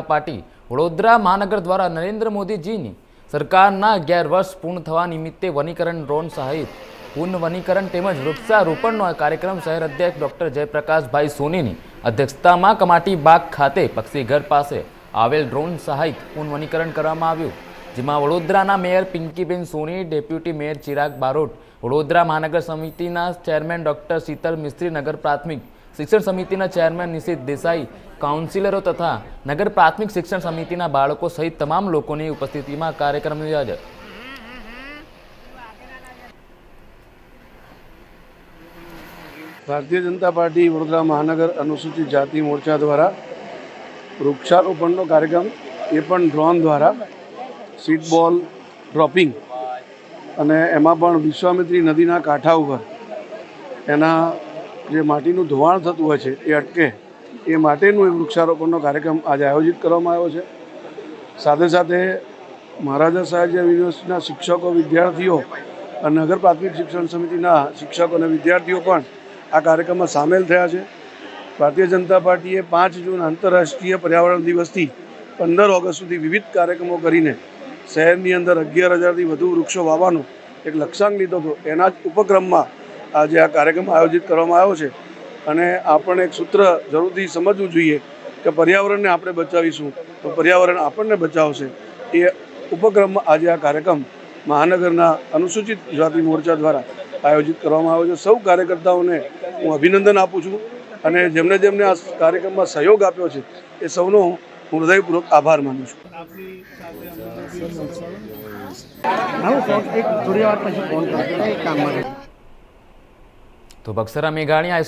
Party Vadodara મહાનગર દ્વારા નરેન્દ્ર મોદીજીની સરકારના 11 વર્ષ પૂર્ણ થવા નિમિત્તે વનીકરણ ડ્રોન સહિત પૂર્ણ વનીકરણ તેમજ વૃક્ષારોપણનો કાર્યક્રમ શહેર અધ્યક્ષ ડોક્ટર જયપ્રકાશભાઈ સોનીની અધ્યક્ષતામાં કમાટી બાગ ખાતે પક્ષીઘર પાસે આવેલ ડ્રોન સહિત પૂર્ણ વનીકરણ કરવામાં આવ્યું, જેમાં વડોદરાના મેયર પિંકીબેન સોની, ડેપ્યુટી મેયર ચિરાગ બારોટ, વડોદરા મહાનગર સમિતિના ચેરમેન ડોક્ટર શીતલ મિસ્ત્રી, નગર પ્રાથમિક શિક્ષણ સમિતિના ચેરમેન નિશિત દેસાઈ, કાઉન્સિલરો તથા નગર પ્રાથમિક શિક્ષણ સમિતિના બાળકો સહિત તમામ લોકોની ઉપસ્થિતિમાં કાર્યક્રમ યોજાયો। भारतीय जनता पार्टी वडोदरा महानगर अनुसूचित जाति मोर्चा द्वारा वृक्षारोपणનો કાર્યક્રમ એ પણ ડ્રોન દ્વારા સીડ બોલ ડ્રોપિંગ અને એમાં પણ વિશ્વામિત્રી નદીના કાંઠા ઉપર એના જે માટીનું ધોવાણ થતું હોય છે એ અટકે એ માટેનું એક વૃક્ષારોપણનો કાર્યક્રમ આજે આયોજિત કરવામાં આવ્યો છે। સાથે સાથે મહારાજા સાહેબ યુનિવર્સિટીના શિક્ષકો, વિદ્યાર્થીઓ અને નગર પ્રાથમિક શિક્ષણ સમિતિના શિક્ષકો અને વિદ્યાર્થીઓ પણ આ કાર્યક્રમમાં સામેલ થયા છે। ભારતીય જનતા પાર્ટીએ 5 જૂન આંતરરાષ્ટ્રીય પર્યાવરણ દિવસથી 15 ઓગસ્ટ સુધી વિવિધ કાર્યક્રમો કરીને શહેરની અંદર 11,000થી વધુ વૃક્ષો વાવવાનો એક લક્ષ્યાંક લીધો હતો। એના જ ઉપક્રમમાં આજે આ કાર્યક્રમ આયોજિત કરવામાં આવ્યો છે અને આપણે એક સૂત્ર જરૂરથી સમજવું જોઈએ કે પર્યાવરણને આપણે બચાવીશું તો પર્યાવરણ આપણને બચાવશે। એ ઉપક્રમમાં આજે આ કાર્યક્રમ મહાનગરના અનુસૂચિત જાતિ મોરચા દ્વારા આયોજિત કરવામાં આવ્યો છે। સૌ કાર્યકર્તાઓને હું અભિનંદન આપું છું અને જેમને જેમને આ કાર્યક્રમમાં સહયોગ આપ્યો છે એ સૌનો હું હૃદયપૂર્વક આભાર માનું છું। તો બક્સરા મેઘાણી હાઈસ્કૂલ